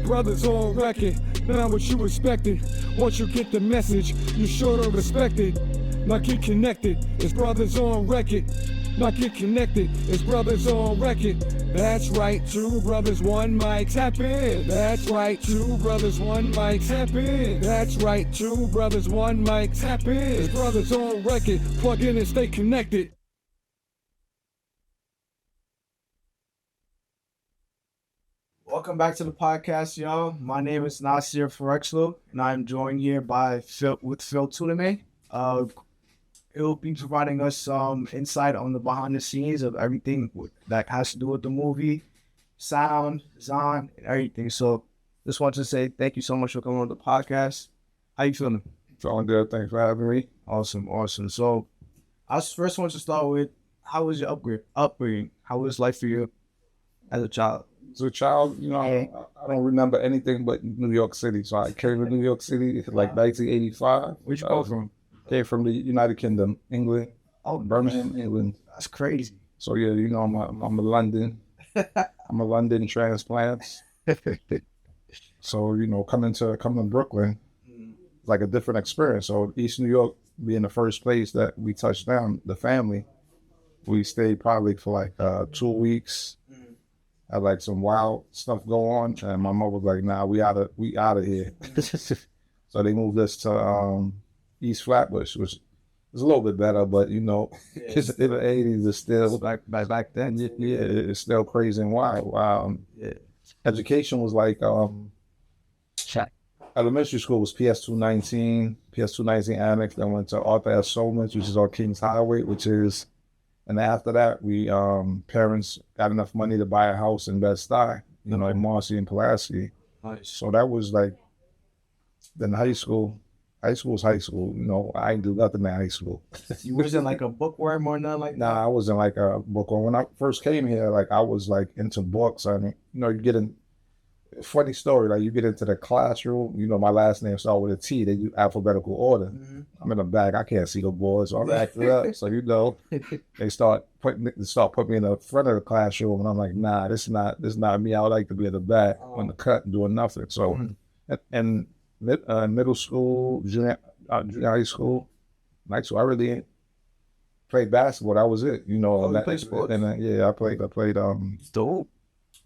brothers on record. Now what you expected? Once you get the message, you sure to respect it. Now get connected, it's brothers on record. Now get connected, it's brothers on record. That's right, two brothers, one mic, tap in. That's right, two brothers, one mic, tap in. That's right, two brothers, one mic, tap in. It's brothers on record, plug in and stay connected. Welcome back to the podcast, y'all. My name is Nasir, and I'm joined here by Phil Tudeme. He'll be providing us some insight on the behind the scenes of everything that has to do with the movie, sound, design, and everything. So just want to say thank you so much for coming on the podcast. How you feeling? Feeling good. Thanks for having me. Awesome. So I first want to start with, how was your upbringing? How was life for you as a child? As a child, I don't remember anything but New York City. So I came to New York City like 1985. Where'd you go from? Came from the United Kingdom, England. Oh, Birmingham, England. That's crazy. So yeah, I'm a London. I'm a London transplant. So coming to Brooklyn, it's like a different experience. So East New York being the first place that we touched down, the family, we stayed probably for like 2 weeks. Had like some wild stuff go on, and my mom was like, "Nah, we out of here." So they moved us to East Flatbush, which is a little bit better, but it's in the 80s, it's still back then. Yeah, it's still crazy and wild. Education was like elementary school was PS219 Annex. Then went to Arthur S. Solomons, which is on Kings Highway, and after that, we parents got enough money to buy a house in Bed-Stuy, in Marcy and Pulaski. Nice. So that was like, then high school. High school was high school. I didn't do nothing in high school. You wasn't like a bookworm or nothing like that? Nah, I wasn't like a bookworm. When I first came here, like I was like into books. I mean, you get in, funny story, like you get into the classroom, my last name starts with a T, they do alphabetical order. Mm-hmm. I'm in the back, I can't see the boards, so I'm acting up. So they start putting me in the front of the classroom, and I'm like, nah, this is not me. I would like to be in the back on the cut and doing nothing. So and middle school, junior high school, I really played basketball. That was it. You played sports? And I played. Dope.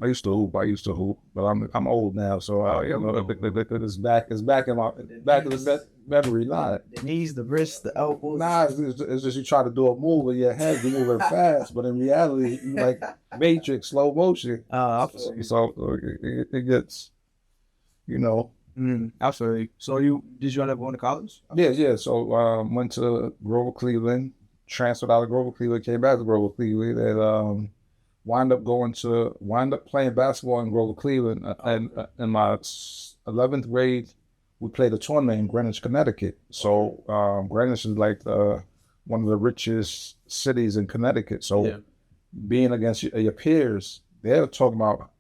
I used to hoop, but I'm old now, so it's back in the memory line. The knees, the wrists, the elbows. Nah, it's just you try to do a move with your head, you're moving fast, but in reality, you like Matrix, slow motion. So it gets, Absolutely. So did you end up going to college? Yeah. So went to Grover Cleveland, transferred out of Grover Cleveland, came back to Grover Cleveland, and wound up playing basketball in Grover Cleveland. And in my 11th grade, we played a tournament in Greenwich, Connecticut. So Greenwich is like one of the richest cities in Connecticut. So being against your peers, they're talking about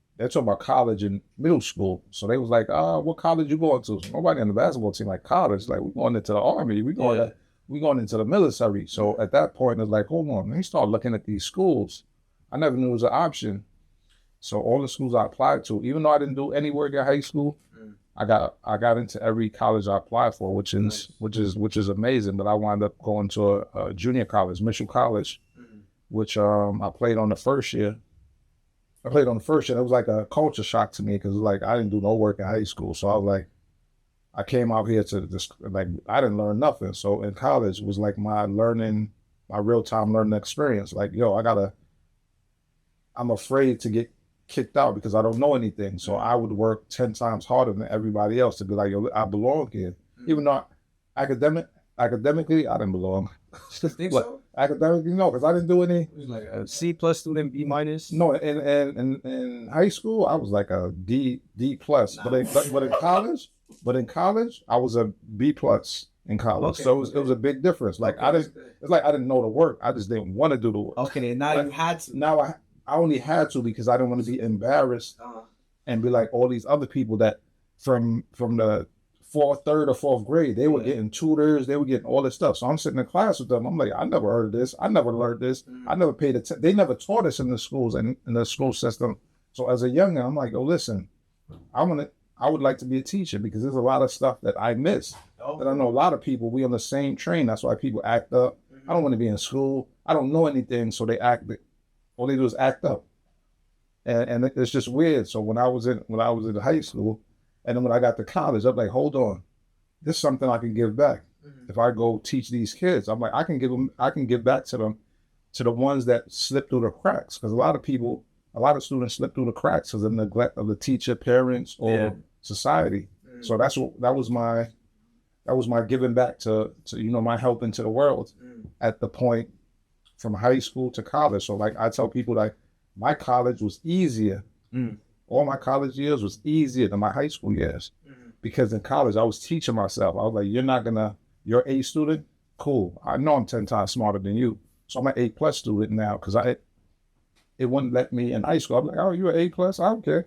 college and middle school. So they was like, what college you going to? So nobody on the basketball team like college. Like, we're going into the Army. We going into the military. So at that point, it's like, hold on. Let me start looking at these schools. I never knew it was an option. So all the schools I applied to, even though I didn't do any work at high school, I got into every college I applied for, which is amazing. But I wound up going to a junior college, Mitchell College, which I played on the first year. It was like a culture shock to me because like I didn't do no work in high school. So I was like, I came out here to just like I didn't learn nothing. So in college it was like my real-time learning experience. Like, I'm afraid to get kicked out because I don't know anything. So I would work 10 times harder than everybody else to be like, I belong here. Even though academically, I didn't belong. Think so? Academically, no, because I didn't do any. It was like a C+ student, B-. No, in high school, I was like a D+. But in college, I was a B+ in college. Okay. So it was a big difference. Like it's like I didn't know the work. I just didn't want to do the work. Okay, and now you had to. Now I only had to because I didn't want to be embarrassed and be like all these other people that from the third or fourth grade, they were getting tutors, they were getting all this stuff. So I'm sitting in class with them. I'm like, I never heard of this. I never learned this. I never paid attention. They never taught us in the schools and in the school system. So as a youngin', I'm like, listen, I want I would like to be a teacher because there's a lot of stuff that I miss. That I know a lot of people, we on the same train. That's why people act up. I don't want to be in school. I don't know anything, so they act. All they do is act up, and it's just weird. So when I was in high school, and then when I got to college, I'm like, hold on, this is something I can give back. If I go teach these kids, I'm like, I can give back to them, to the ones that slip through the cracks. Because a lot of students slip through the cracks because of neglect of the teacher, parents, or society. So that was my giving back to my help into the world at the point from high school to college. So like I tell people, like my college was easier. All my college years was easier than my high school years. Because in college I was teaching myself. I was like, you're an A student? Cool. I know I'm 10 times smarter than you. So I'm an A+ student now because it wouldn't let me in high school. I'm like, oh, you're an A+? I don't care.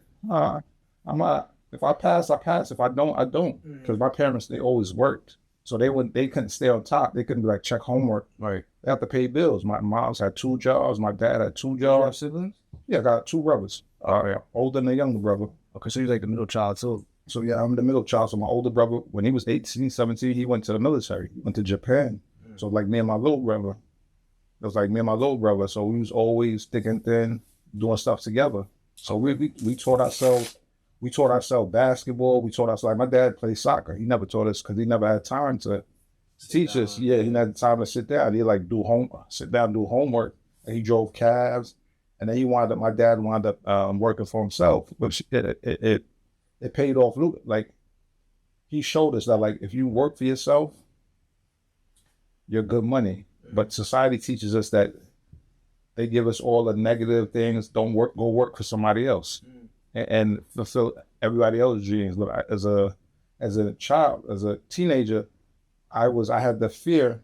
If I pass, I pass. If I don't, I don't. Because my parents, they always worked. So they couldn't stay on top. They couldn't like check homework. Right. They have to pay bills. My mom's had 2 jobs. My dad had 2 You have jobs. siblings? Yeah, I got 2 brothers. Older than the younger brother. Okay, so you're like the middle child too. So yeah, I'm the middle child. So my older brother, when he was 18, 17, he went to the military. He went to Japan. So like me and my little brother, it was like me and my little brother. So we was always thick and thin, doing stuff together. So we taught ourselves. We taught ourselves basketball. We taught ourselves, like my dad played soccer. He never taught us because he never had time to teach us. Yeah, he never had time to sit down. He like sit down, do homework. And he drove cabs. And then my dad wound up working for himself. Which it paid off. Like he showed us that like if you work for yourself, you're good money. But society teaches us that they give us all the negative things. Go work for somebody else. And fulfill everybody else's dreams. Look, as a child, as a teenager, I had the fear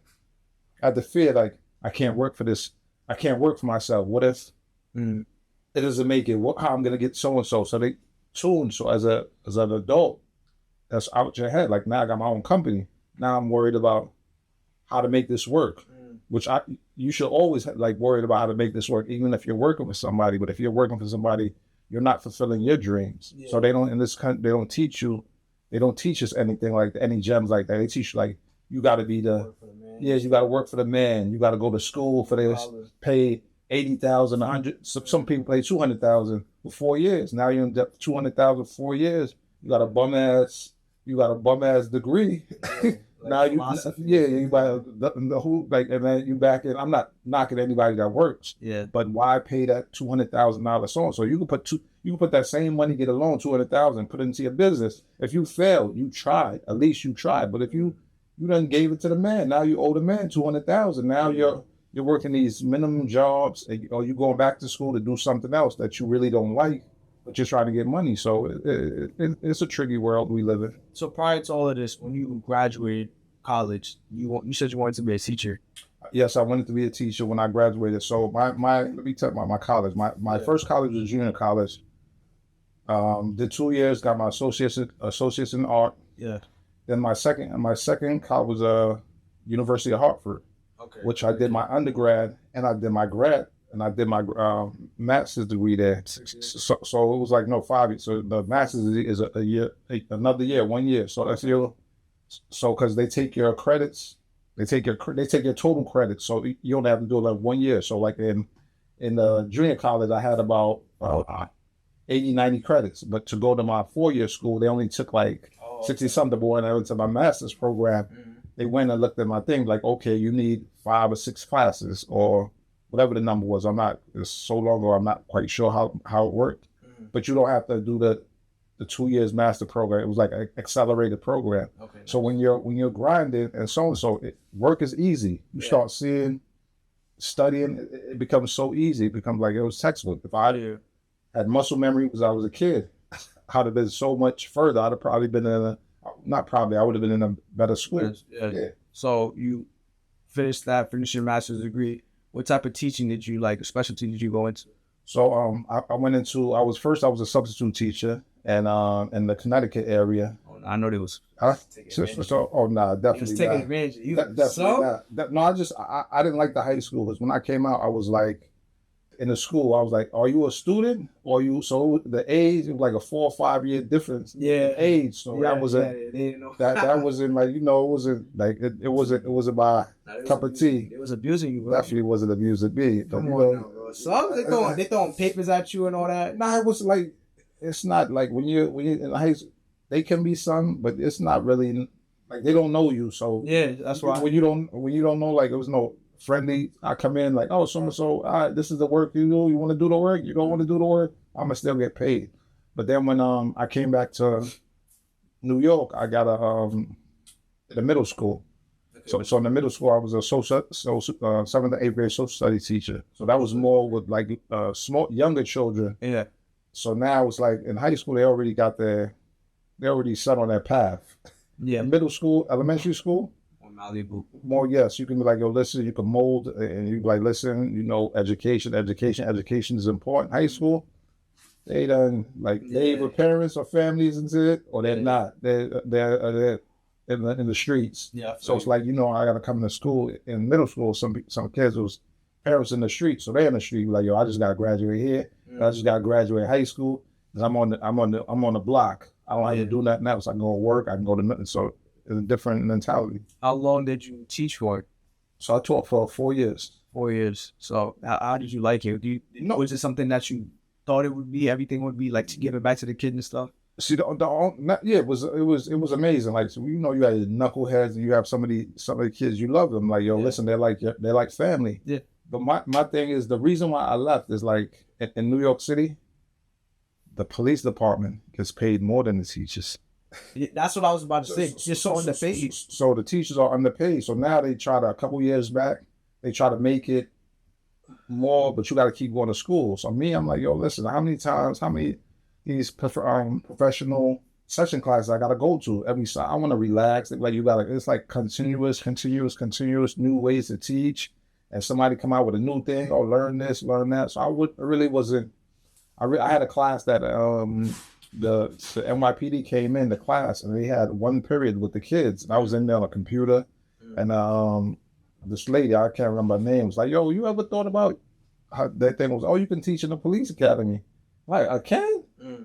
like I can't work for this. I can't work for myself. What if it doesn't make it? How I'm gonna get so and so? So they tune. So as an adult, that's out your head. Like now I got my own company. Now I'm worried about how to make this work. Which you should always like worried about how to make this work, even if you're working with somebody. But if you're working for somebody, you're not fulfilling your dreams. So they don't, in this country, they don't teach us anything like any gems like that. They teach you like, you got to be you got to work for the man. You got to go to school for this, pay 80,000, 100. Some people pay 200,000 for 4 years. Now you're in debt 200,000 for 4 years. You got a bum ass degree. Now you buy the who like, and then you back in. I'm not knocking anybody that works. Yeah. But why pay that $200,000 loan? So you can put that same money, get a loan, 200,000, put it into your business. If you fail, you tried. At least you tried. But if you done gave it to the man, now you owe the man 200,000. Now you're working these minimum jobs, or you going back to school to do something else that you really don't like, but you're trying to get money. So it's a tricky world we live in. So prior to all of this, when you graduated college, you said you wanted to be a teacher. Yes, I wanted to be a teacher when I graduated. So let me tell you my college. My first college was junior college. Did 2 years, got my associates in art. Yeah. Then my second college was University of Hartford, which I did my undergrad and I did my grad. And I did my master's degree there. So it was like 5 years. So the master's is a year, another year, 1 year. So that's because they take your credits, they take your total credits. So you only have to do like 1 year. So like in the junior college, I had about 80, 90 credits. But to go to my 4-year school, they only took like 60 something. But when I went to my master's program, they went and looked at my thing like, okay, you need 5 or 6 classes or whatever the number was. It's so long ago, I'm not quite sure how it worked. But you don't have to do the 2 years master program. It was like an accelerated program. So when you're grinding and so work is easy. You start seeing, studying, it becomes so easy. It becomes like it was textbook. If I had muscle memory because I was a kid, I'd have been so much further. I'd have probably been I would have been in a better school. Yeah. So you finished your master's degree. What type of teaching did you like? Specialty did you go into? So I went into. I was a substitute teacher, and in the Connecticut area. I know there was. Definitely. He was taking advantage. Definitely not. No, I didn't like the high school because when I came out, I was like, in the school, I was like, "Are you a student or you?" So the age, it was like a 4 or 5 year difference in age. So that wasn't that wasn't like, it wasn't like it wasn't my cup of tea. It was abusing you, bro. Definitely wasn't abusing me. Come on now, bro. So they throwing papers at you and all that. Nah, it was like, it's not like when you in high school, they can be some, but it's not really like, they don't know you. So Yeah, that's why. when you don't know, like, it was no friendly. I come in like, "Oh, so and so, all right, this is the work you do. You want to do the work? You don't want to do the work? I'm gonna still get paid." But then when I came back to New York, I got the middle school. So in the middle school, I was a 7th to 8th grade social studies teacher. So that was more with like small younger children. Yeah. So now it's like in high school, they already set on their path. Yeah. Middle school, elementary school, Malibu. more, yes, you can be like, "Yo, listen," you can mold, and you be like, "Listen, education is important." High school, they done like, they either parents or families and shit, or they're not. They're in the streets. Yeah. So it's like, I gotta come to school. In middle school, some kids was parents in the street, so they're in the street like, "Yo, I just gotta graduate here. I just gotta graduate high school, because I'm on the block. I don't have to do nothing else. I can go to work. I can go to nothing." So it's a different mentality. How long did you teach for? So I taught for 4 years. 4 years. So how did you like it? Was it something that you thought it would be? Everything would be like to give it back to the kids and stuff. See, it was amazing. Like, so, you had knuckleheads, and you have some of the kids, you love them. Like, "Yo, listen, they're like family." Yeah. But my thing is, the reason why I left is like, in New York City, the police department gets paid more than the teachers. Yeah, that's what I was about to say. You're so underpaid. So the teachers are underpaid. So now they try to, a couple years back, they try to make it more, but you got to keep going to school. So I'm like, "Yo, listen, how many these professional session classes I got to go to every time? I want to relax." Like, it's like continuous new ways to teach, and somebody come out with a new thing, or learn this, learn that. So I had a class that the NYPD came in the class, and they had one period with the kids, and I was in there on a computer, and this lady, I can't remember her name, was like, "Yo, you ever thought about how that thing was? Oh, you can teach in the police academy." Like, "I can?"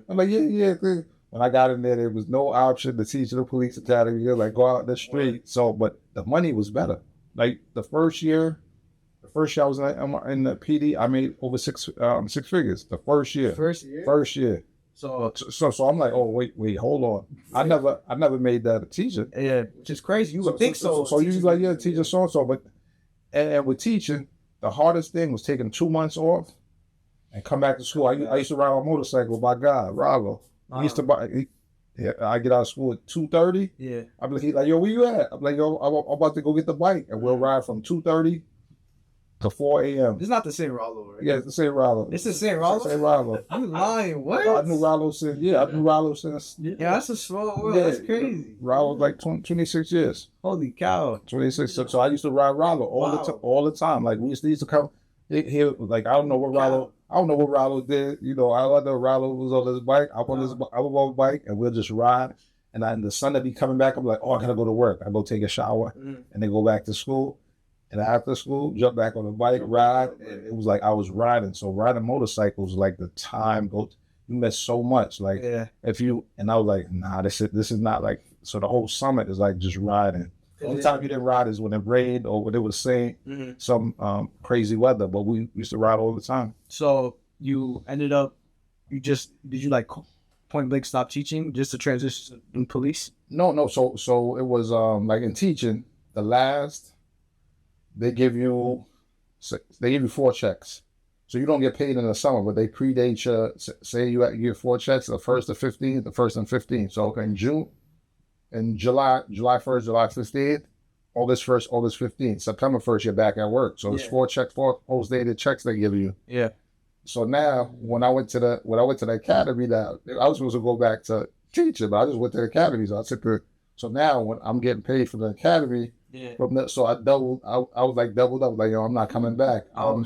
I'm like, yeah. When I got in there was no option to teach in the police academy. You're like, go out the street. So, but the money was better. Like the first year I was in the PD, I made over six figures. The first year. First year. So I'm like, "Oh, wait, hold on. I never made that a teacher." Yeah, which is crazy. You would think so. So you like, "Yeah, teacher so and so," but and with teaching, the hardest thing was taking 2 months off and come back to school. I used to ride on a motorcycle. By God, Rollo. I used to I get out of school at 2:30. Yeah. I'm like, "Yo, where you at?" I'm like, "Yo, I'm about to go get the bike," and we'll ride from 2:30 to 4 a.m. It's not the same Rollo, right? Yeah, it's the same Rollo. It's the same Rollo? It's the same Rollo. You lying, what? I knew Rollo since. Yeah, that's a small world. Yeah, That's crazy. Rollo like 26 years. Holy cow. 26. So I used to ride Rollo all the time. Like, we used to come here. Like, I don't know what Rollo did. I know Rollo was on his bike. I was on his bike, and we'll just ride. And the sun would be coming back. I'm like, "Oh, I gotta go to work." I go take a shower, and then go back to school. And after school, jump back on the bike, ride. And it was like I was riding. So riding motorcycles, like, the time goes, you miss so much. Like, and I was like, "Nah, this is not like." So the whole summit is like just riding. The only time you didn't ride is when it rained or when it was some crazy weather. But we used to ride all the time. So you ended up, did you like point blank stop teaching just to transition to police? No. So it was like in teaching, they give you 4 checks. So you don't get paid in the summer, but they predate you. Say you get 4 checks, the 1st to 15th, the 1st and 15th. So in July 1st, July 15th, August 1st, August 15th, September 1st, you're back at work. So it's 4 post-dated checks they give you. Yeah. So now when I went to the academy, now I was supposed to go back to teaching, but I just went to the academy. So I took so now when I'm getting paid from the academy, so I doubled. I was like doubled up. Like, "Yo, I'm not coming back. I'm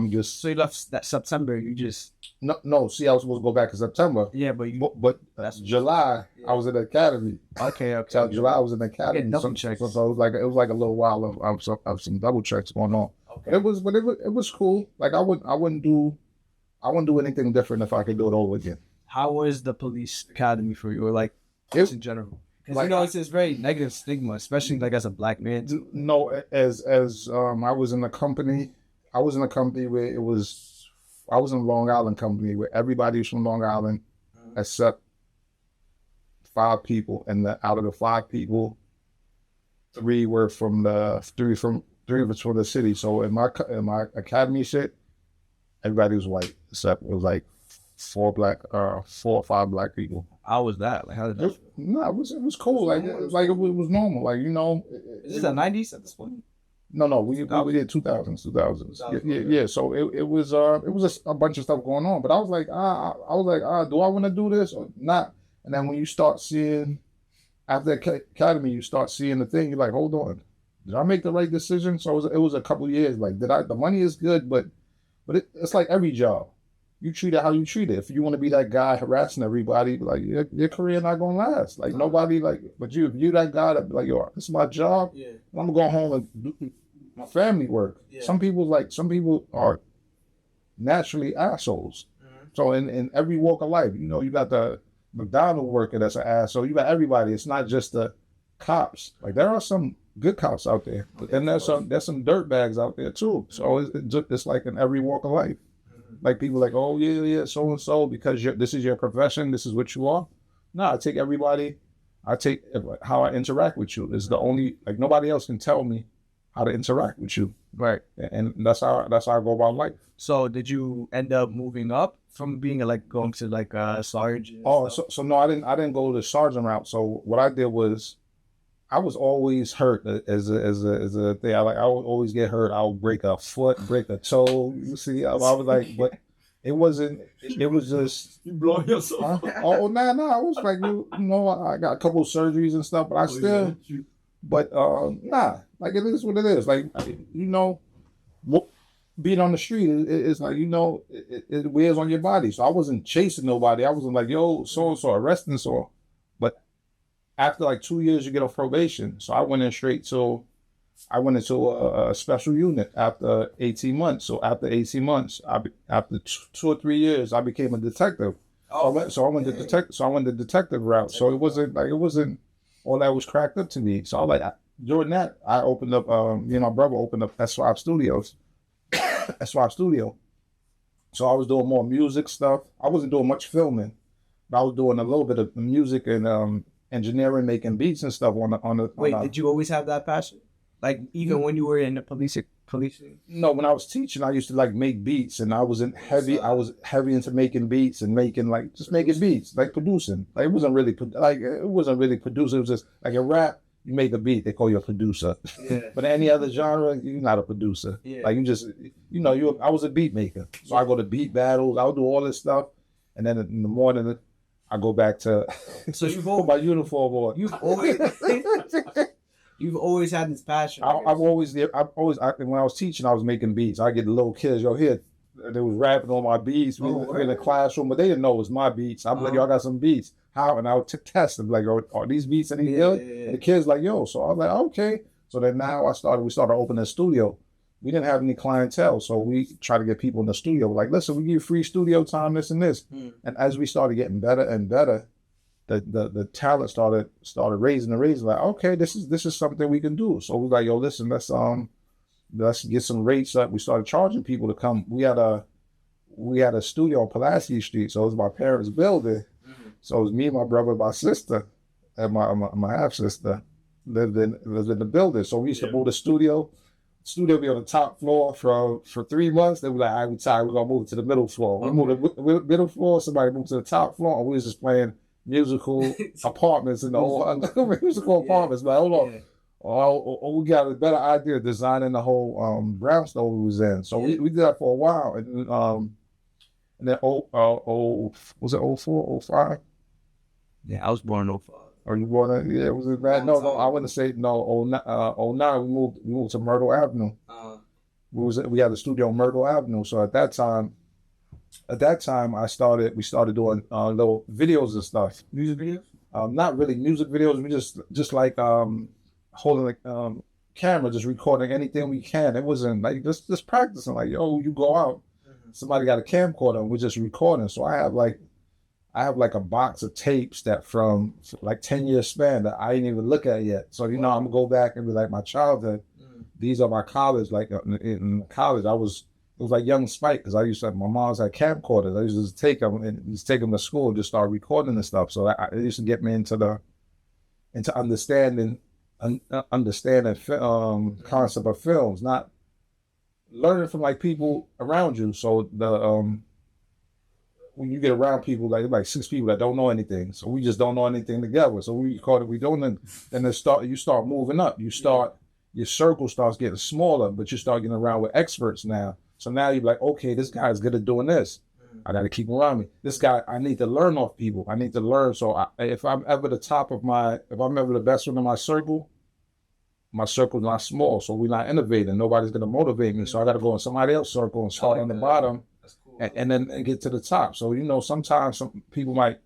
just." So you left that September. You just no. See, I was supposed to go back in September. Yeah, but that's July. I was in the academy. Okay. So July I was in the academy. Double checks. So it was like a little while of some double checks going on. Okay. It was cool. Like I wouldn't do anything different if I could do it over again. How was the police academy for you, or like It, in general? Because like, it's this very negative stigma, especially like as a black man. no, as I was in a company. I was in a company where it was. I was in a Long Island company where everybody was from Long Island, except 5 people, and out of the 5 people, 3 were from three of us from the city. So in my academy shit, everybody was white, except it was like 4 or 5 black people. How was that? Like, how did that? No, it was cool. Like it was normal. Like, you know. Is this the 90s at this point? No, we did 2000s. Yeah. So it was a bunch of stuff going on. But I was like, do I want to do this or not? And then when you start seeing, after the academy, you start seeing the thing. You're like, hold on, did I make the right decision? So it was a couple of years. Like, the money is good, but it's like every job. You treat it how you treat it. If you want to be that guy harassing everybody, like your career not gonna last. Like nobody if you that guy that be like, yo, this is my job. Yeah. I'm gonna go home and do my family work. Yeah. Some people are naturally assholes. Mm-hmm. So in every walk of life, you know, you got the McDonald's worker that's an asshole. You got everybody. It's not just the cops. Like there are some good cops out there, but then there's some dirtbags out there too. So it's like in every walk of life. Like people like, oh yeah, so and so, because this is your profession, this is what you are. No, I take how I interact with you. Is the only, like, nobody else can tell me how to interact with you. Right. And that's how I go about life. So did you end up moving up from being going to like a sergeant? Oh, so no, I didn't go the sergeant route. So what I did was, I was always hurt as a thing. I would always get hurt. I would break a foot, break a toe. You see, I was like, but it wasn't. It was just you blowing yourself. Oh no! I was like, you know, I got a couple of surgeries and stuff, but I still. Yeah. But like it is what it is. Like, you know, being on the street is like, you know, it wears on your body. So I wasn't chasing nobody. I wasn't like, yo, so and so arresting so. After like 2 years, you get off probation. So I went into a special unit after 18 months. So after 18 months, after 2 or 3 years, I became a detective. Oh, so I went the detective route. So it wasn't all that was cracked up to me. So I was like, during that, I opened up, me and my brother opened up S5 Studios. S5 Studio. So I was doing more music stuff. I wasn't doing much filming, but I was doing a little bit of music and engineering, making beats and stuff on the. Wait, did you always have that passion? Like even when you were in the policing? No, when I was teaching, I used to like make beats, and I was heavy into making beats and making beats, like producing. Like it wasn't really producing. It was just like a rap. You make a beat, they call you a producer. Yeah. But any other genre, you're not a producer. Yeah. Like you just, you know, I was a beat maker. So I go to beat battles. I would do all this stuff, and then in the morning, I go back to so you've put my uniform on. You've always had this passion. When I was teaching, I was making beats. I get the little kids, yo, here, they was rapping on my beats. We were in the classroom, but they didn't know it was my beats. I'm like, yo, I got some beats. How? And I would test them, like, are these beats any good? Yeah. The kids like, yo. So I was like, okay. So then now we started opening a studio. We didn't have any clientele, so we try to get people in the studio. We're like, listen, we give you free studio time, this and this. And as we started getting better and better, the talent started raising. Like, okay, this is something we can do. So we're like, yo, listen, let's get some rates up. We started charging people to come. We had a studio on Pulaski Street, so it was my parents' building. So it was me, my brother, my sister, and my half sister lived in the building. So we used to move the studio. Studio be on the top floor for 3 months. They were like, all right, we tired. We're gonna move to the middle floor. We moved to the middle floor. Somebody moved to the top floor, and we was just playing musical apartments in the whole musical apartments. But hold on, we got a better idea of designing the whole brownstone we was in. So we did that for a while, and then was it 04, 05? Yeah, I was born in 05. Or you born in, yeah, was it bad? No, I wouldn't say no. 09, we moved to Myrtle Avenue. We had a studio on Myrtle Avenue. So at that time, we started doing little videos and stuff. Music videos? Not really music videos. We just like holding camera, just recording anything we can. It wasn't like just practicing. Like, yo, you go out, somebody got a camcorder, and we're just recording. So I have like a box of tapes that from like 10-year span that I didn't even look at yet. So I'm gonna go back and be like my childhood. These are my college. Like in college, it was like young Spike, because my mom's had camcorders. I used to just take them and just take them to school and just start recording and stuff. So it used to get me into understanding concept of films, not learning from like people around you. So when you get around people like 6 people that don't know anything, so we just don't know anything together. So we record it, we don't, and then you start moving up. Your circle starts getting smaller, but you start getting around with experts now. So now you're like, okay, this guy's good at doing this. I got to keep him around me. This guy, I need to learn off people. I need to learn. So if I'm ever the best one in my circle's not small. So we're not innovating. Nobody's going to motivate me. So I got to go in somebody else's circle and start on the bottom, and then get to the top. So, sometimes some people might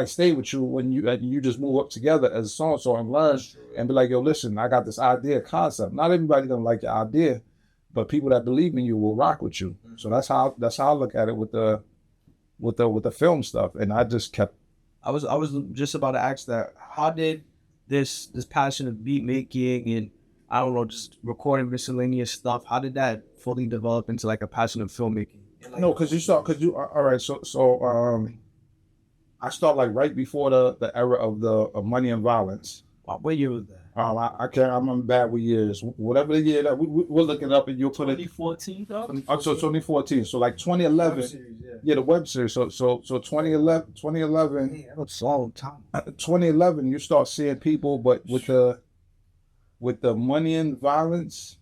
stay with you when you just move up together as so and learn and be like, yo, listen, I got this idea concept. Not everybody gonna like your idea, but people that believe in you will rock with you. So that's how I look at it with the film stuff. And I just kept. I was just about to ask that. How did this passion of beat making and I don't know, just recording miscellaneous stuff, how did that fully develop into like a passion of filmmaking? No, because all right. So I started like right before the era of Money and Violence. Wow, what year was that? I can't. I'm bad with years. Whatever the year that we'll look it up, and you'll put it. 2014, though. So 2014. So like 2011. Web series, the web series. So 2011. Hey, that was a long time. 2011, you start seeing people, but with the Money and Violence,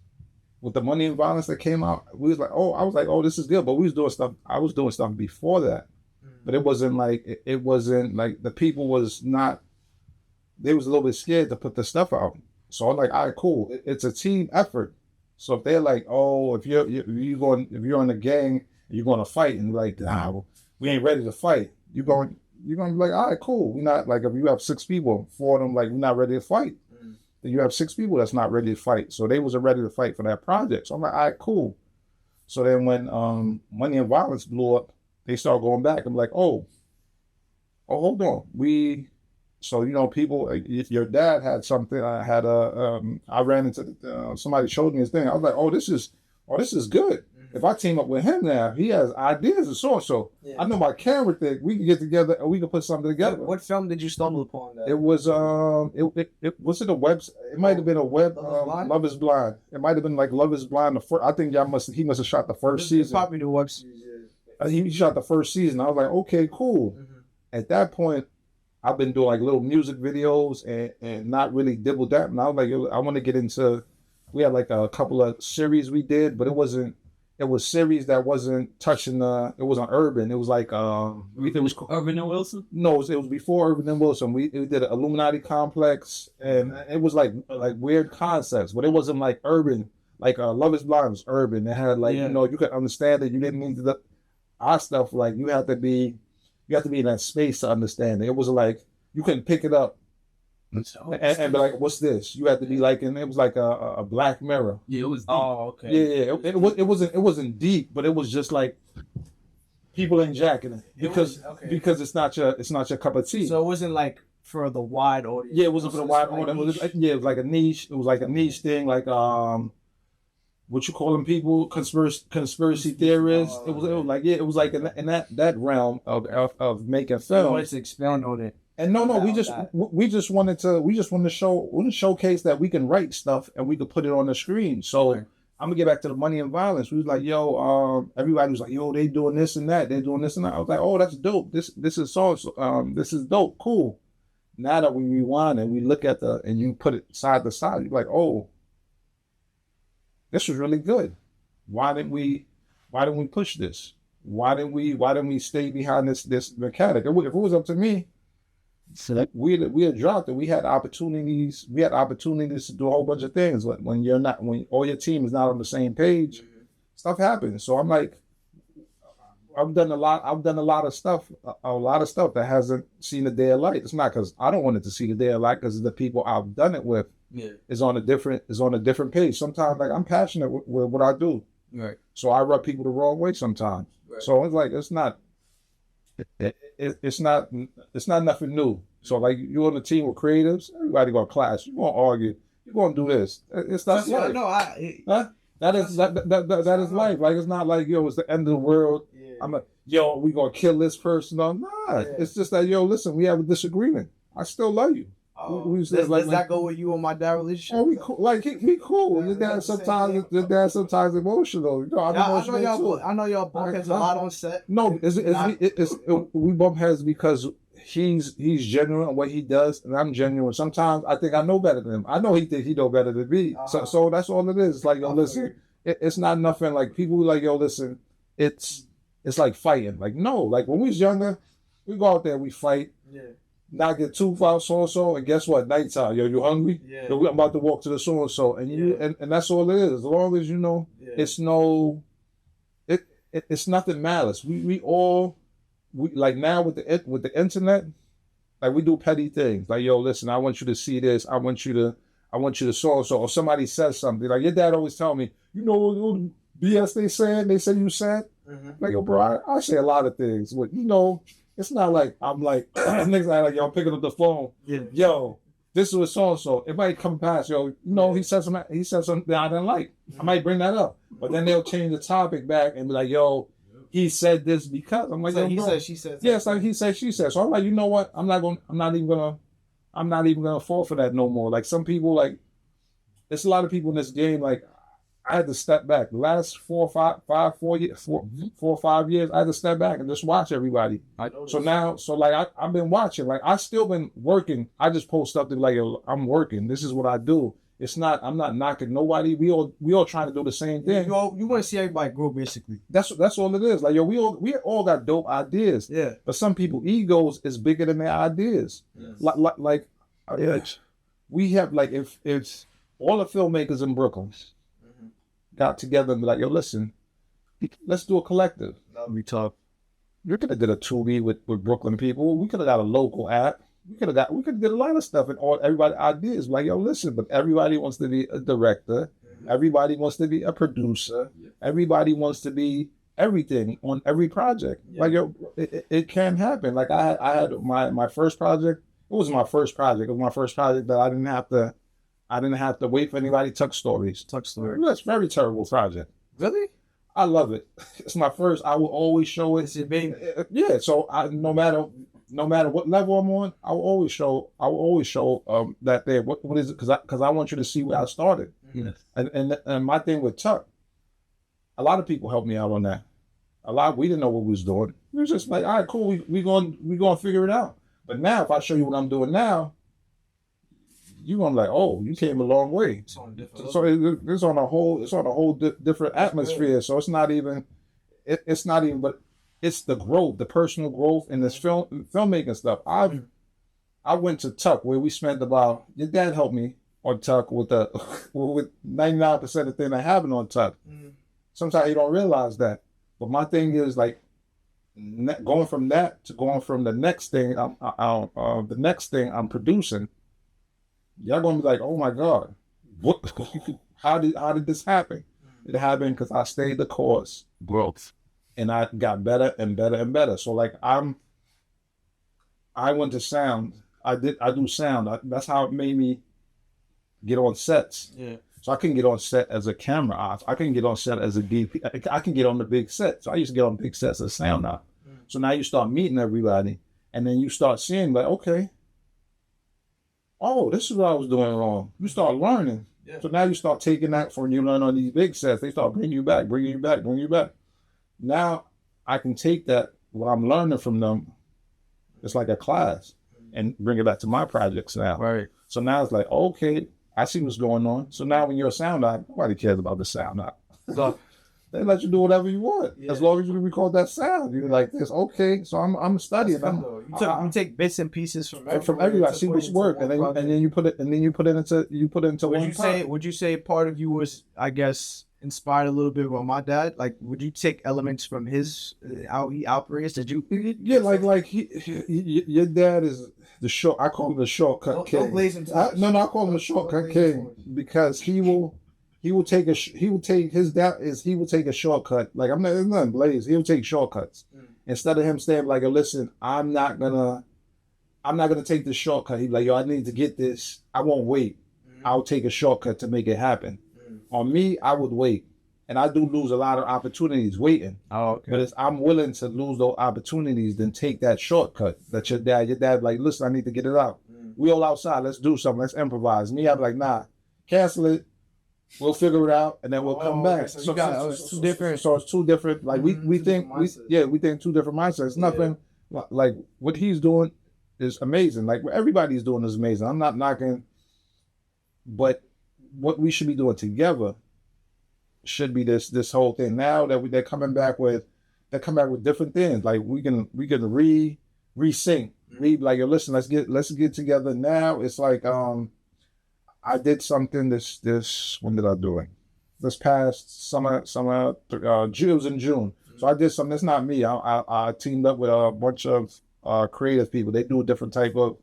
that came out, I was like, oh, this is good. But we was doing stuff. I was doing stuff before that, but it wasn't like the people was not. They was a little bit scared to put the stuff out. So I'm like, all right, cool. It's a team effort. So if they're like, oh, if you're in a gang, you're going to fight, and like, nah, we ain't ready to fight. You're going to be like, all right, cool. We're not like, if you have 6 people, 4 of them like, we're not ready to fight. Then you have 6 people that's not ready to fight. So they wasn't ready to fight for that project. So I'm like, all right, cool. So then when Money and Violence blew up, they started going back. I'm like, oh, hold on. So, people, your dad had something. I ran into, somebody showed me his thing. I was like, oh, this is good. If I team up with him now, he has ideas and so. Yeah. I know my camera thing. We can get together and we can put something together. What film did you stumble upon that? It was, was it a web? It might have been a web, Love is Blind. It might have been like Love is Blind. I think he must have shot the first season. Probably the web series, yeah. He shot the first season. I was like, okay, cool. At that point, I've been doing like little music videos and not really dibble that. And I was like, I want to get into. We had like a couple of series we did, but it was series that wasn't touching it wasn't urban. It was like it was Urban and Wilson. No, it was before Urban and Wilson. We did an Illuminati complex, and it was like weird concepts, but it wasn't like urban. Like Love is Blind was urban. It had like you could understand it. You didn't need our stuff. Like you have to be in that space to understand it. It was like you couldn't pick it up and be like, "What's this?" You had to be like, and it was like a Black Mirror. Yeah, it was deep. Oh, okay. Yeah. It wasn't deep, but it was just like people ain't jacking it because it's not your cup of tea. So it wasn't like for the wide audience. Yeah, it wasn't for the wide audience. It was like a niche. It was like a niche thing, like what you call them people, conspiracy theorists. It was like in that realm of making film. You wanted to expound on it. And no, we just wanted to showcase that we can write stuff and we could put it on the screen. So I'm gonna get back to the Money and Violence. We was like, everybody was like, yo, they doing this and that, they doing this and that. I was like, oh, that's dope. This is this is dope, cool. Now that we rewind and we look at and you put it side to side, you're like, oh, this was really good. Why didn't we push this? Why didn't we stay behind this mechanic? If it was up to me, so we had dropped it. We had opportunities. To do a whole bunch of things. When all your team is not on the same page, stuff happens. So I'm like, I've done a lot of stuff that hasn't seen the day of light. It's not because I don't want it to see the day of light, because the people I've done it with is on a different page. Sometimes like I'm passionate with what I do. Right. So I rub people the wrong way sometimes. Right. So it's like it's not nothing new. So like you're on the team with creatives, everybody gonna clash. You're gonna argue. You're gonna do this. It's not life. No, that is life. Like it's not like it's the end of the world. Yeah. I'm like, we gonna kill this person. No, nah. Yeah. It's just that listen, we have a disagreement. I still love you. Does that go with you on my dad relationship? Oh, we cool. Like we cool. Your dad sometimes emotional. I'm emotional too. I know y'all bump heads a lot on set. No, we bump heads because he's genuine in what he does, and I'm genuine. Sometimes I think I know better than him. I know he thinks he know better than me. So that's all it is. It's like listen, it's not nothing. Like people like listen, it's like fighting. Like no, like when we was younger, we go out there, we fight. Yeah. Not get too far so and guess what? Nighttime. You hungry? Yeah. I'm about to walk to the so and that's all it is. As long as it's it's nothing malice. We like now with the internet, like we do petty things. Like listen, I want you to see this. I want you to so. Or somebody says something. Like your dad always tell me, what BS they said. They said you said. Mm-hmm. Like bro, I say a lot of things. But it's not like I'm like niggas like picking up the phone. Yeah. This was so. It might come past, he said something that I didn't like. Mm-hmm. I might bring that up. But then they'll change the topic back and be like, he said this because I'm like, he said, she said. Yeah, it's like he said, she said. So I'm like, you know what? I'm not even gonna fall for that no more. Like some people, like there's a lot of people in this game, like I had to step back. The last 4 or 5 years, I had to step back and just watch everybody. I've been watching. Like I still been working. I just post up to like, I'm working. This is what I do. I'm not knocking nobody. We all trying to do the same thing. You want to see everybody grow, basically. That's all it is. Like we all got dope ideas. Yeah. But some people egos is bigger than their ideas. Yes. We have like if all the filmmakers in Brooklyn got together and be like, listen, let's do a collective. We talk. You could have did a Tubi with Brooklyn people. We could have got a local app. We could have did a lot of stuff and everybody ideas. Like, listen, but everybody wants to be a director. Mm-hmm. Everybody wants to be a producer. Yeah. Everybody wants to be everything on every project. Yeah. Like, it can't happen. Like I had my first project. It was my first project. It was my first project that I didn't have to wait for anybody to Tuck Stories. That's a very terrible project. Really? I love it. It's my first. I will always show it. Yeah. So no matter what level I'm on, I will always show that there. What is it? Because I want you to see where I started. Yes. And my thing with Tuck, a lot of people helped me out on that. We didn't know what we was doing. We was just like, all right, cool. We going to figure it out. But now, if I show you what I'm doing now, you're gonna be like, oh, you came a long way. It's on a whole different atmosphere. So it's not even, but it's the growth, the personal growth in this filmmaking stuff. I went to Tuck where we spent your dad helped me on Tuck with 99% of the thing that happened on Tuck. Mm-hmm. Sometimes you don't realize that. But my thing is like going from that to going from the next thing I'm producing. Y'all gonna be like, oh my God, what? How did this happen? It happened because I stayed the course, growth, and I got better and better and better. So like I went to sound. I do sound. That's how it made me get on sets. Yeah. So I can get on set as a camera off. I can get on set as a DP. I can get on the big set. So I used to get on big sets as sound off. So now you start meeting everybody, and then you start seeing like, okay. Oh, this is what I was doing wrong. You start learning. Yeah. So now you start taking that from you learn on these big sets. They start bringing you back. Now I can take that, what I'm learning from them, it's like a class, and bring it back to my projects now. Right. So now it's like, okay, I see what's going on. So now when you're a sound art, nobody cares about the sound art. So they let you do whatever you want, as long as you can record that sound. You're like this, okay. So I'm studying. You take bits and pieces from everybody. See what's work, and then you put it into Would you say part of you was, I guess, inspired a little bit by my dad? Like, would you take elements from his how he operates? Did you? Yeah, like your dad is the short. I call him the shortcut king. Don't blaze him too much. No, I call him the shortcut king because he will take he will take a shortcut. Like it's nothing blaze. He will take shortcuts instead of him saying like, listen, I'm not gonna take this shortcut. He's like, yo, I need to get this. I won't wait. I'll take a shortcut to make it happen. On me, I would wait. And I do lose a lot of opportunities waiting. Oh, okay. But I'm willing to lose those opportunities than take that shortcut that your dad like, listen, I need to get it out. We all outside. Let's do something. Let's improvise. Me, I'm like, nah, cancel it. We'll figure it out, and then we'll come back. So it's two different. So it's two different. Like we think we think two different mindsets. Nothing like what he's doing is amazing. Like what everybody's doing is amazing. I'm not knocking, but what we should be doing together should be this whole thing. Now that they're coming back with different things. Like we can resync. Like, yo, listen, let's get together now. It's like I did something this when did I do it? This past summer, June, it was in June. So I did something. That's not me. I teamed up with a bunch of creative people. They do a different type of.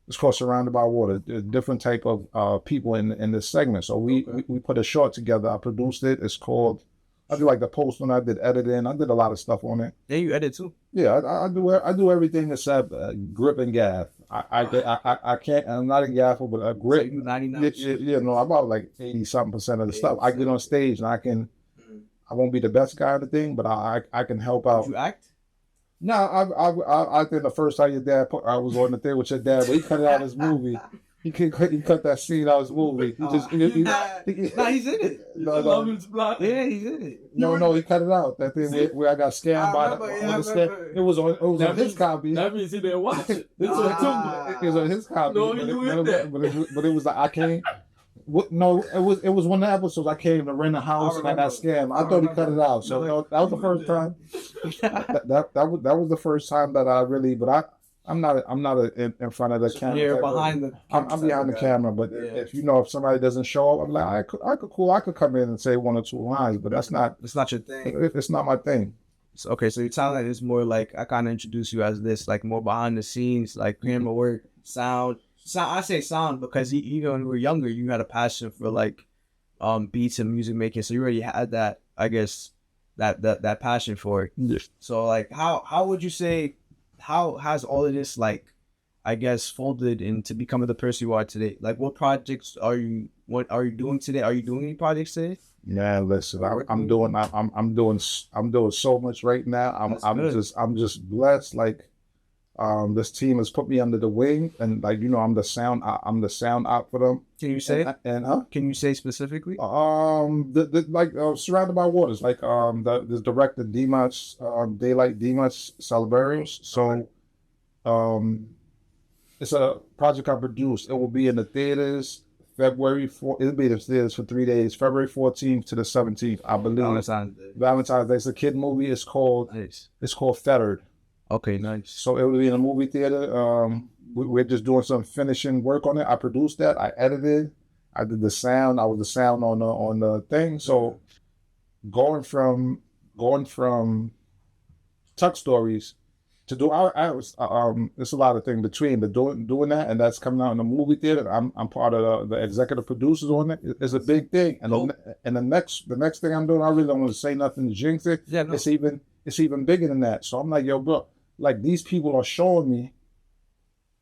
It's called Surrounded by Water. A different type of people in this segment. So we put a short together. I produced it. It's called. I do like the post when I did editing. I did a lot of stuff on it. Yeah, you edit too. Yeah, I do everything except grip and gaff. I can't. I'm not a gaffer, but a grip. So you 99. Yeah, no, about like 80-something% of the stuff. I get on stage and I won't be the best guy at the thing, but I can help out. Did you act? No, I think the first time your dad I was on the thing with your dad, but he cut it out of his movie. He cut that scene out of his movie. He just he's in it. No. Yeah, he's in it. No, he cut it out. That thing where I got scammed it was on his copy. That means he didn't watch it. It was on his copy. No, you in there. But it was like I came. No, it was one of the episodes I came to rent a house and I got scammed. I thought he cut it out. So that was the first time. That was the first time that I really. But I'm not in front of the camera. You're behind the. I'm behind the camera. But if somebody doesn't show up, I'm like I could come in and say one or two lines. But that's not. It's not your thing. It's not my thing. So, okay, so you're telling like it's more like I kind of introduce you as this, like more behind the scenes, like camera work, sound. So I say sound because even when we were younger, you had a passion for like beats and music making. So you already had that, I guess, that passion for it. Yeah. So like how would you say, how has all of this like, I guess, folded into becoming the person you are today? Like what projects what are you doing today? Are you doing any projects today? Yeah, listen, I'm doing so much right now. I'm just blessed. Like this team has put me under the wing, and like I'm the sound op for them. Can you say Can you say specifically? Surrounded by Waters, like the director Dimas, Daylight Dimas Celebrities. So it's a project I produced. It will be in the theaters February 4th. It'll be in the theaters for 3 days, February 14th to the 17th, I believe. Valentine's Day. It's a kid movie. It's called Fettered. Okay, nice. So it will be in a movie theater. We're just doing some finishing work on it. I produced that. I edited. I did the sound. I was the sound on the thing. So going from Tuck Stories to do it's a lot of things between the doing that and that's coming out in the movie theater. I'm part of the executive producers on it. It's a big thing. And the next thing I'm doing, I really don't want to say nothing to jinx it. Yeah, no. It's even bigger than that. So I'm like, yo, bro, like these people are showing me,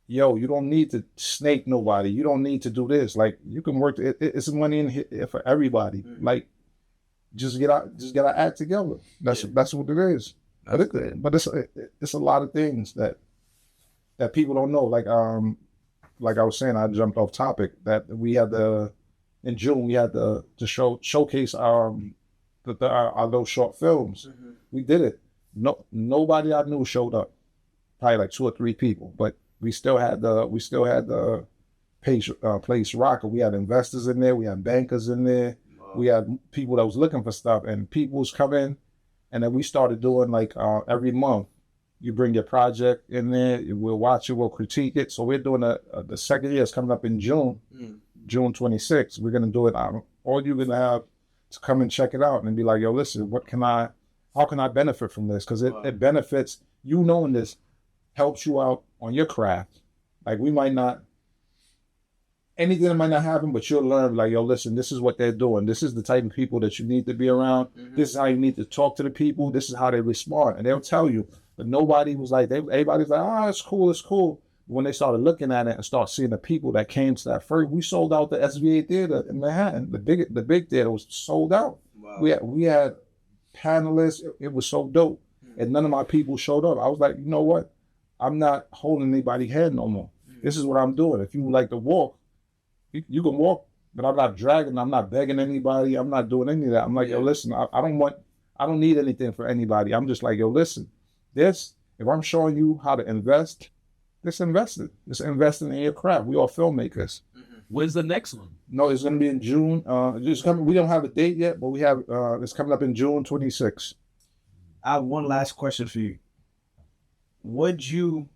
yo, you don't need to snake nobody. You don't need to do this. Like you can work. It's money in here for everybody. Mm-hmm. Like just get our act together. That's what it is. But it's a lot of things that people don't know. Like I was saying, I jumped off topic. That we had in June we had to showcase our those short films. Mm-hmm. We did it. Nobody I knew showed up. Probably like 2 or 3 people, but we still had the place rocker. We had investors in there. We had bankers in there. Wow. We had people that was looking for stuff, and people was coming. And then we started doing like every month. You bring your project in there. We'll watch it. We'll critique it. So we're doing the second year is coming up in June, June 26th. We're gonna do it. All you're gonna have to come and check it out and be like, yo, listen, how can I benefit from this? Because it benefits, you knowing this helps you out on your craft. Like we might not, anything that might not happen, but you'll learn like, yo, listen, this is what they're doing. This is the type of people that you need to be around. This is how you need to talk to the people. This is how they respond. And they'll tell you, but nobody was like, everybody's like, oh, it's cool, it's cool. When they started looking at it and start seeing the people that came to that first, we sold out the SVA theater in Manhattan. The big theater was sold out. Wow. We had panelists. It was so dope. And none of my people showed up. I was like, you know what? I'm not holding anybody's hand no more. This is what I'm doing. If you like to walk, you can walk, but I'm not dragging. I'm not begging anybody. I'm not doing any of that. I'm like, yo, listen, I don't need anything for anybody. I'm just like, yo, listen, if I'm showing you how to invest, just invest it. Just investing in your craft. We are filmmakers. When's the next one? No, it's going to be in June. We don't have a date yet, but we have, it's coming up in June 26th. I have one last question for you. Would you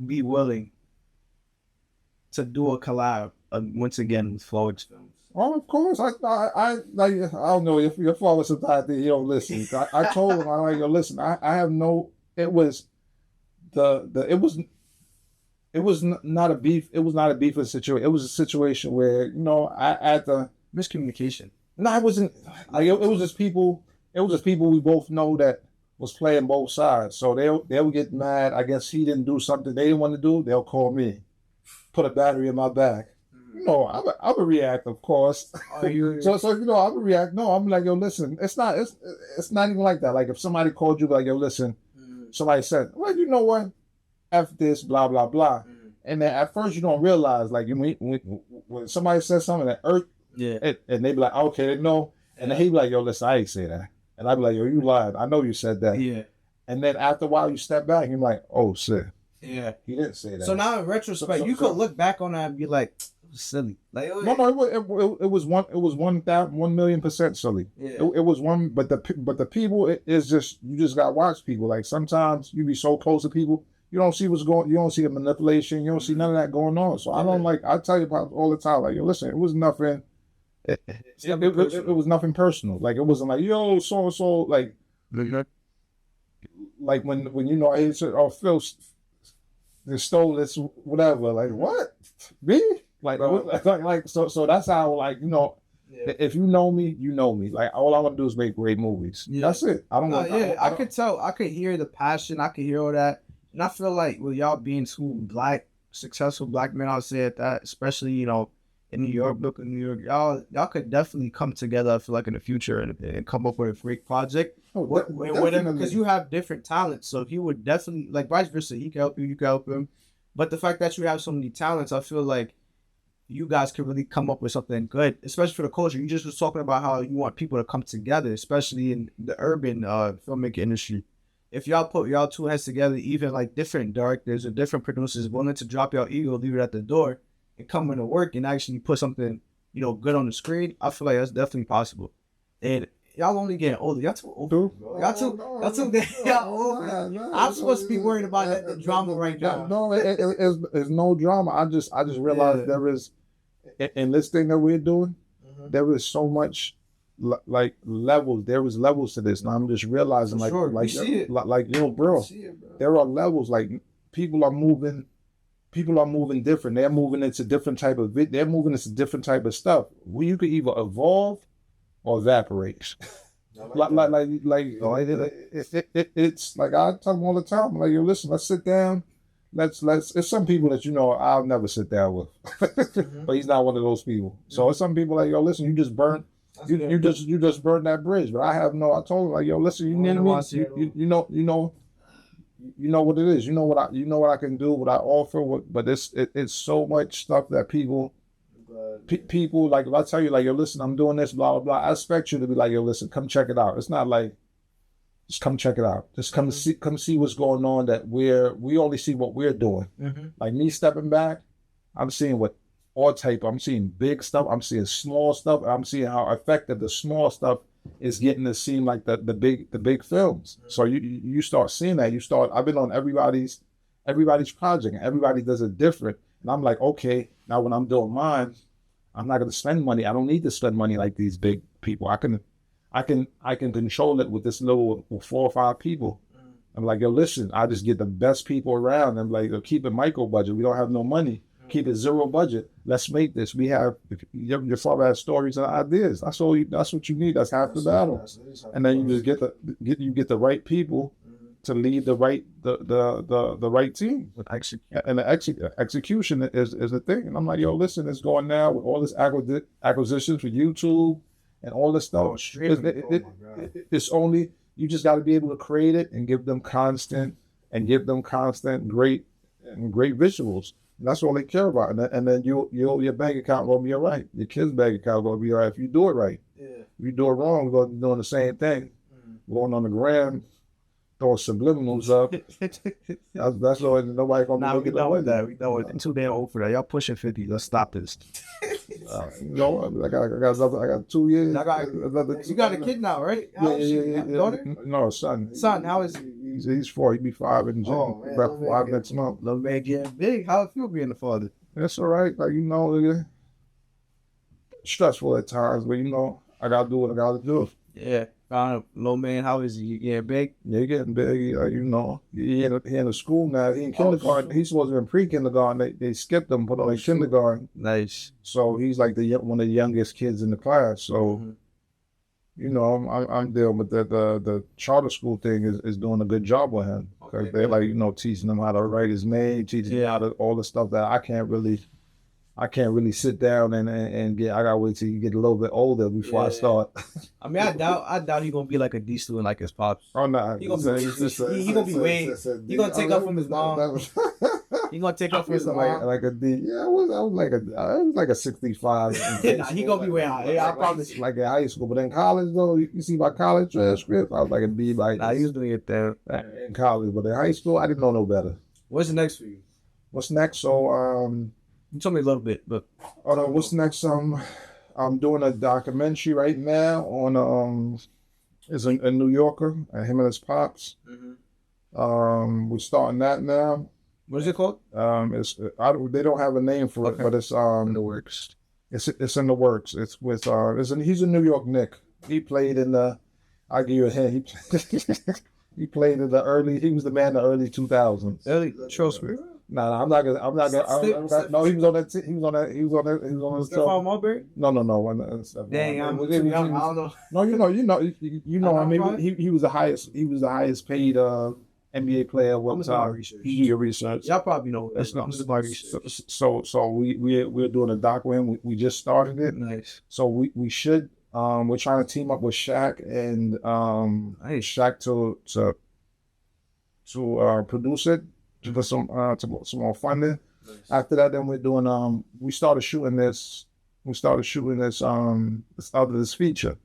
be willing to do a collab once again with Floyd's films? Oh, of course. I don't know if your father sometimes you don't listen. I told him, I'm like, yo, listen, I have no. It was not a beef. It was not a beefless situation. It was a situation where I had the miscommunication. No, it wasn't. Like it was just people. It was just people we both know that was playing both sides. So they would get mad. I guess he didn't do something they didn't want to do. They'll call me, put a battery in my back. I'm a react, of course. So I'm a react. No, I'm like, yo, listen, it's not even like that. Like if somebody called you, like, yo, listen, somebody said, well, you know what, F this, blah blah blah, and then at first you don't realize, like when somebody says something that hurt, and they be like, okay, no, and then he be like, yo, listen, I ain't say that, and I be like, yo, you lied. I know you said that. Yeah. And then after a while, you step back, and you're like, oh shit. Yeah. He didn't say that. So now in retrospect, you could look back on that and be like, silly. Like no, it was 1,000,000% silly. Yeah. It was one, but the people, it's just, you just gotta watch people. Like sometimes you be so close to people, you don't see what's going, you don't see the manipulation, you don't see none of that going on. So I don't I tell you about all the time, like, yo, listen, it was nothing. It was nothing personal. Like it wasn't like, yo, so and so, like when I said, oh, Phil, they stole this, whatever. Like what? Me? So that's how if you know me, you know me. Like all I want to do is make great movies. Yeah. That's it. I could tell. I could hear the passion. I could hear all that, and I feel like with y'all being two successful black men, I'll say that, especially in New York, Brooklyn, New York, y'all could definitely come together. I feel like in the future and come up with a great project. Because you have different talents, so he would definitely, like vice versa. He can help you, you can help him. But the fact that you have so many talents, I feel like you guys could really come up with something good, especially for the culture. You just was talking about how you want people to come together, especially in the urban filmmaking industry. If y'all put y'all two heads together, even like different directors or different producers willing to drop your ego, leave it at the door, and come into work and actually put something good on the screen, I feel like that's definitely possible. And y'all only getting older. Y'all too old. Y'all old. I'm supposed to be worried about the drama right now. No, it's no drama. I just realized there is, in this thing that we're doing, there is so much like levels. There is levels to this, and I'm just realizing bro, there are levels. Like people are moving different. They're moving into different type of they're moving into different type of stuff. You could either evolve or evaporate. It's like I tell them all the time, like, yo, listen, let's sit down. Let's it's some people that I'll never sit down with. But he's not one of those people. So it's some people like, yo, listen, you just burnt that bridge. But I told him, like, yo, listen, you know what it is. You know what I can do, what I offer, but it's so much stuff that people like, if I tell you, like, yo, listen, I'm doing this, blah, blah, blah, I expect you to be like, yo, listen, come check it out. It's not like, just come check it out. Just come see what's going on, that we only see what we're doing. Like me stepping back, I'm seeing I'm seeing big stuff, I'm seeing small stuff, I'm seeing how effective the small stuff is getting to seem like the big films. So you start seeing that. I've been on everybody's project, and everybody does it different. And I'm like, okay, now when I'm doing mine, I'm not going to spend money. I don't need to spend money like these big people. I can control it with this little 4 or 5 people. I'm like, yo, listen, I just get the best people around. I'm like, keep it micro budget. We don't have no money. Keep it 0 budget. Let's make this. We have, your father has stories and ideas. That's all. That's what you need. That's half the battle. And then you just get the right people to lead the right team. And the execution is the thing. And I'm like, yo, listen, it's going now with all this acquisitions for YouTube and all this stuff. It's only, you just got to be able to create it and give them constant great visuals. That's all they care about. And then your bank account will be all right. Your kid's bank account will be all right if you do it right. Yeah. If you do it wrong, you're going to be doing the same thing. Going on the gram, throwing subliminals up. That's all. Nobody going to get with that. We know it. Too damn old for that. Y'all pushing 50. Let's stop this. I got 2 years. You got a kid now, right? Yeah. Daughter? No, son. Son, how is he? He's 4. He'll be 5 in June. About 5 next month. Little man getting big. How it feel being a father? That's all right. Like, stressful at times, but I gotta do what I gotta do. Yeah. Little man, how is he? Getting big? Yeah, he getting big. He in the school now. He in kindergarten. He's supposed to be in pre-kindergarten. They skipped him, put him in kindergarten. Nice. So he's like one of the youngest kids in the class. So, I'm dealing with the charter school thing is doing a good job with him. Because they're like, teaching him how to write his name, teaching him how to, all the stuff that I can't really sit down and get. I gotta wait till you get a little bit older before I start. I mean, I doubt he's gonna be like a D student like his pops. Oh no, he gonna be way. He gonna take up from his mom. He gonna take up from his mom. Like a D. Yeah, I was like a 65. Nah, he gonna be way high. Yeah, I promise you. Like in high school, but in college though, you see my college transcript. I was like a D. Nah, he was doing it there in college, but in high school, I didn't know no better. What's next for you? What's next? So you told me a little bit, but what's next? I'm doing a documentary right now on it's a New Yorker, him and his pops. We're starting that now. What is it called? They don't have a name for it, but it's in the works. It's in the works. It's with he's a New York Knick. He played in the. I'll give you a hint. He played in the early. He was the man in the early 2000s. Early Trollsbury. No, I'm not gonna. No, he was on that. He was on that. Stephon Marbury? No. Dang, I don't know. No, you know. I mean, he was the highest. He was the highest paid NBA player. I'm time? Your research. Y'all probably know. That's not my research. So we're doing a doc with him. We just started it. Nice. So we should. We're trying to team up with Shaq and Shaq to produce it. To put some more funding. Nice. After that, then we're doing we started shooting this this feature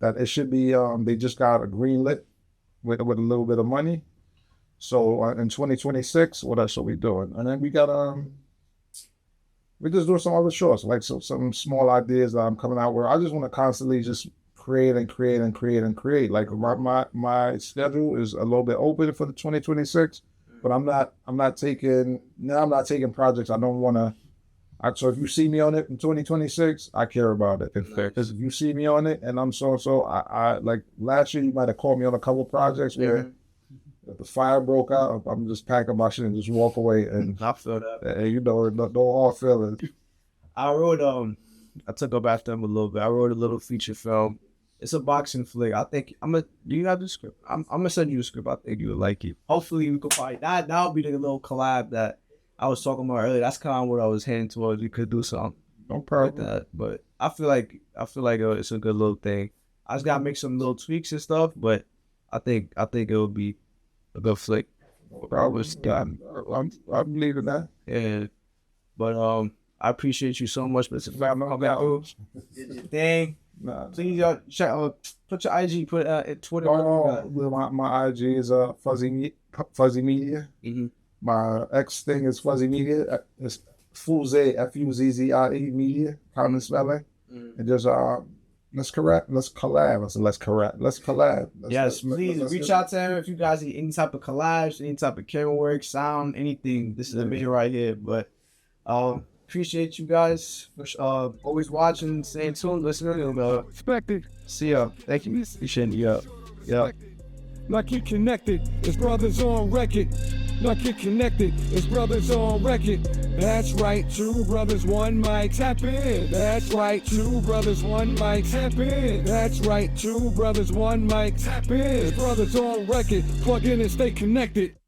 that it should be they just got a green lit with a little bit of money. So in 2026, what else are we doing? And then we got we're just doing some other shorts, like some small ideas that I'm coming out where I just want to constantly just create. Like my schedule is a little bit open for the 2026. But I'm not taking projects I don't want to. So if you see me on it in 2026, I care about it. Because if you see me on it and I'm so, I like last year you might have called me on a couple projects where if the fire broke out, I'm just packing my shit and just walk away. And I feel that. And no hard feelings. I wrote I took up after him a little bit. I wrote a little feature film. It's a boxing flick. I think do you have the script? I'm gonna send you the script. I think you would like it. Hopefully we could find that'll be the little collab that I was talking about earlier. That's kind of what I was heading towards. We could do something like that. But I feel like it's a good little thing. I just gotta make some little tweaks and stuff, but I think it would be a good flick. I believe in that. Yeah. But I appreciate you so much, Mr. Flam. Did your thing. Nah. Please, put your IG, put Twitter. My IG is Fuzzy Media. Mm-hmm. My X thing is Fuzzy Media. It's Fuzzy, F-U-Z-Z-I-E Media, common spelling. And just let's collab. Yes, please reach out to him if you guys need any type of collabs, any type of camera work, sound, anything. This is a video right here. But appreciate you guys for always watching, staying tuned, listening, and Respected. see ya. Thank you. Appreciate you. Yeah. Now get connected, it's brothers on record. Now get connected, it's brothers on record. That's right, two brothers, one mic, tap in. That's right, two brothers, one mic, tap in. That's right, two brothers, one mic, tap in. It's brothers on record, plug in and stay connected.